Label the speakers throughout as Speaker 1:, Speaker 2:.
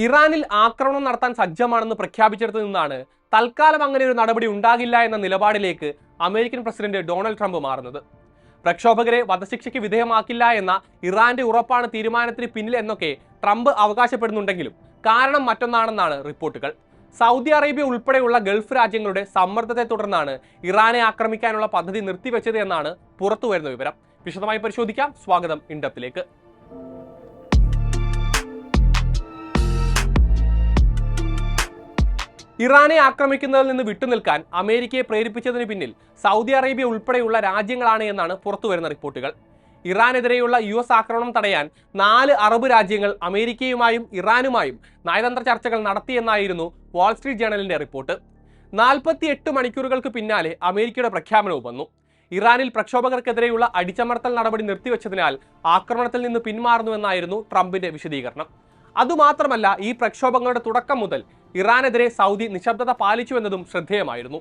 Speaker 1: ഇറാനിൽ ആക്രമണം നടത്താൻ സജ്ജമാണെന്ന് പ്രഖ്യാപിച്ചിടത്തു നിന്നാണ് തൽക്കാലം അങ്ങനെ ഒരു നടപടി ഉണ്ടാകില്ല എന്ന നിലപാടിലേക്ക് അമേരിക്കൻ പ്രസിഡന്റ് ഡൊണാൾഡ് ട്രംപ് മാറുന്നത്. പ്രക്ഷോഭകരെ വധശിക്ഷയ്ക്ക് വിധേയമാക്കില്ല എന്ന ഇറാന്റെ ഉറപ്പാണ് തീരുമാനത്തിന് പിന്നിൽ എന്നൊക്കെ ട്രംപ് അവകാശപ്പെടുന്നുണ്ടെങ്കിലും കാരണം മറ്റൊന്നാണെന്നാണ് റിപ്പോർട്ടുകൾ. സൗദി അറേബ്യ ഉൾപ്പെടെയുള്ള ഗൾഫ് രാജ്യങ്ങളുടെ സമ്മർദ്ദത്തെ തുടർന്നാണ് ഇറാനെ ആക്രമിക്കാനുള്ള പദ്ധതി നിർത്തിവെച്ചത് എന്നാണ് പുറത്തുവരുന്ന വിവരം. വിശദമായി പരിശോധിക്കാം. സ്വാഗതം ഇൻഡെപ്തിലേക്ക്. ഇറാനെ ആക്രമിക്കുന്നതിൽ നിന്ന് വിട്ടുനിൽക്കാൻ അമേരിക്കയെ പ്രേരിപ്പിച്ചതിന് പിന്നിൽ സൗദി അറേബ്യ ഉൾപ്പെടെയുള്ള രാജ്യങ്ങളാണ് എന്നാണ് പുറത്തുവരുന്ന റിപ്പോർട്ടുകൾ. ഇറാനെതിരെയുള്ള US ആക്രമണം തടയാൻ 4 അറബ് രാജ്യങ്ങൾ അമേരിക്കയുമായും ഇറാനുമായും നയതന്ത്ര ചർച്ചകൾ നടത്തിയെന്നായിരുന്നു വാൾസ്ട്രീറ്റ് ജേണലിന്റെ റിപ്പോർട്ട്. 48 മണിക്കൂറുകൾക്ക് പിന്നാലെ അമേരിക്കയുടെ പ്രഖ്യാപനവും വന്നു. ഇറാനിൽ പ്രക്ഷോഭകർക്കെതിരെയുള്ള അടിച്ചമർത്തൽ നടപടി നിർത്തിവെച്ചതിനാൽ ആക്രമണത്തിൽ നിന്ന് പിന്മാറുന്നുവെന്നായിരുന്നു ട്രംപിന്റെ വിശദീകരണം. അതുമാത്രമല്ല, ഈ പ്രക്ഷോഭങ്ങളുടെ തുടക്കം മുതൽ ഇറാനെതിരെ സൗദി നിശബ്ദത പാലിച്ചു എന്നതും ശ്രദ്ധേയമായിരുന്നു.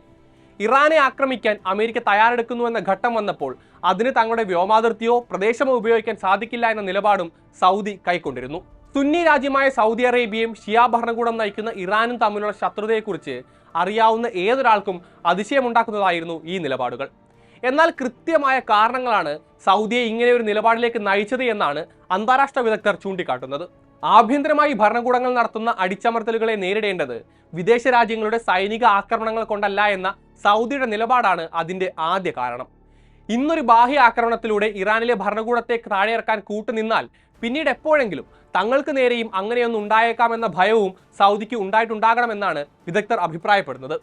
Speaker 1: ഇറാനെ ആക്രമിക്കാൻ അമേരിക്ക തയ്യാറെടുക്കുന്നുവെന്ന ഘട്ടം വന്നപ്പോൾ അതിന് തങ്ങളുടെ വ്യോമാതിർത്തിയോ പ്രദേശമോ ഉപയോഗിക്കാൻ സാധിക്കില്ല എന്ന നിലപാടും സൗദി കൈക്കൊണ്ടിരുന്നു. സുന്നി രാജ്യമായ സൗദി അറേബ്യയും ഷിയ ഭരണകൂടം നയിക്കുന്ന ഇറാനും തമ്മിലുള്ള ശത്രുതയെക്കുറിച്ച് അറിയാവുന്ന ഏതൊരാൾക്കും അതിശയമുണ്ടാക്കുന്നതായിരുന്നു ഈ നിലപാടുകൾ. എന്നാൽ കൃത്യമായ കാരണങ്ങളാണ് സൗദിയെ ഇങ്ങനെ ഒരു നിലപാടിലേക്ക് നയിച്ചത് എന്നാണ് അന്താരാഷ്ട്ര വിദഗ്ധർ ചൂണ്ടിക്കാട്ടുന്നത്. ആഭ്യന്തരമായി ഭരണകൂടങ്ങൾ നടത്തുന്ന അടിച്ചമർത്തലുകളെ നേരിടേണ്ടത് വിദേശ രാജ്യങ്ങളുടെ സൈനിക ആക്രമണങ്ങൾ കൊണ്ടല്ല എന്ന സൗദിയുടെ നിലപാടാണ് അതിന്റെ ആദ്യ കാരണം. ഇന്നൊരു ബാഹ്യ ആക്രമണത്തിലൂടെ ഇറാനിലെ ഭരണകൂടത്തെ താഴെയിറക്കാൻ കൂട്ടുനിന്നാൽ പിന്നീട് എപ്പോഴെങ്കിലും തങ്ങൾക്ക് നേരെയും അങ്ങനെയൊന്നും ഉണ്ടായേക്കാമെന്ന ഭയവും സൗദിക്ക് ഉണ്ടായിട്ടുണ്ടാകണമെന്നാണ് വിദഗ്ധർ അഭിപ്രായപ്പെടുന്നത്.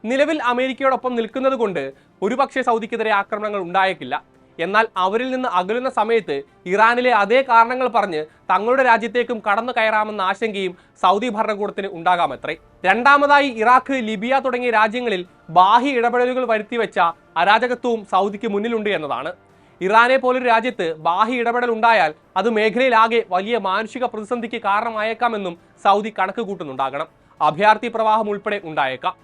Speaker 1: നിലവിൽ അമേരിക്കയോടൊപ്പം നിൽക്കുന്നത് കൊണ്ട് ഒരുപക്ഷെ സൗദിക്കെതിരെ ആക്രമണങ്ങൾ ഉണ്ടായേക്കില്ല. എന്നാൽ അവരിൽ നിന്ന് അകലുന്ന സമയത്ത് ഇറാനിലെ അതേ കാരണങ്ങൾ പറഞ്ഞ് തങ്ങളുടെ രാജ്യത്തേക്കും കടന്നു കയറാമെന്ന ആശങ്കയും സൗദി ഭരണകൂടത്തിന് ഉണ്ടാകാമത്രേ. രണ്ടാമതായി, ഇറാഖ്, ലിബിയ തുടങ്ങിയ രാജ്യങ്ങളിൽ ബാഹ്യ ഇടപെടലുകൾ വരുത്തിവെച്ച അരാജകത്വവും സൗദിക്ക് മുന്നിലുണ്ട് എന്നതാണ്. ഇറാനെ പോലൊരു രാജ്യത്ത് ബാഹ്യ ഇടപെടൽ ഉണ്ടായാൽ അത് മേഖലയിലാകെ വലിയ മാനുഷിക പ്രതിസന്ധിക്ക് കാരണമായേക്കാമെന്നും സൗദി കണക്ക് കൂട്ടുന്നുണ്ടാകണം. അഭയാർത്ഥി പ്രവാഹം ഉൾപ്പെടെ ഉണ്ടായേക്കാം.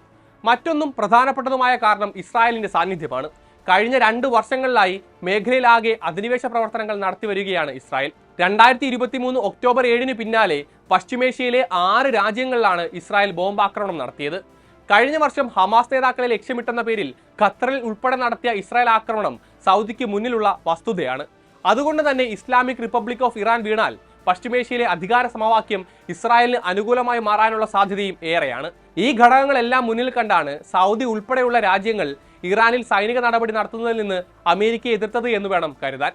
Speaker 1: മറ്റൊന്നും പ്രധാനപ്പെട്ടതുമായ കാരണം ഇസ്രായേലിന്റെ സാന്നിധ്യമാണ്. കഴിഞ്ഞ 2 വർഷങ്ങളിലായി മേഖലയിലാകെ അധിനിവേശ പ്രവർത്തനങ്ങൾ നടത്തിവരികയാണ് ഇസ്രായേൽ. 2023 ഒക്ടോബർ 7 പിന്നാലെ പശ്ചിമേഷ്യയിലെ 6 രാജ്യങ്ങളിലാണ് ഇസ്രായേൽ ബോംബാക്രമണം നടത്തിയത്. കഴിഞ്ഞ വർഷം ഹമാസ് നേതാക്കളെ ലക്ഷ്യമിട്ടെന്ന പേരിൽ ഖത്തറിൽ ഉൾപ്പെടെ നടത്തിയ ഇസ്രായേൽ ആക്രമണം സൗദിക്ക് മുന്നിലുള്ള വസ്തുതയാണ്. അതുകൊണ്ട് തന്നെ ഇസ്ലാമിക് റിപ്പബ്ലിക് ഓഫ് ഇറാൻ വീണാൽ പശ്ചിമേഷ്യയിലെ അധികാര സമവാക്യം ഇസ്രായേലിന് അനുകൂലമായി മാറാനുള്ള സാധ്യതയും ഏറെയാണ്. ഈ ഘടകങ്ങളെല്ലാം മുന്നിൽ കണ്ടാണ് സൗദി ഉൾപ്പെടെയുള്ള രാജ്യങ്ങൾ ഇറാനിൽ സൈനിക നടപടി നടത്തുന്നതിൽ നിന്ന് അമേരിക്കയെ എതിർത്തത് എന്ന് വേണം കരുതാൻ.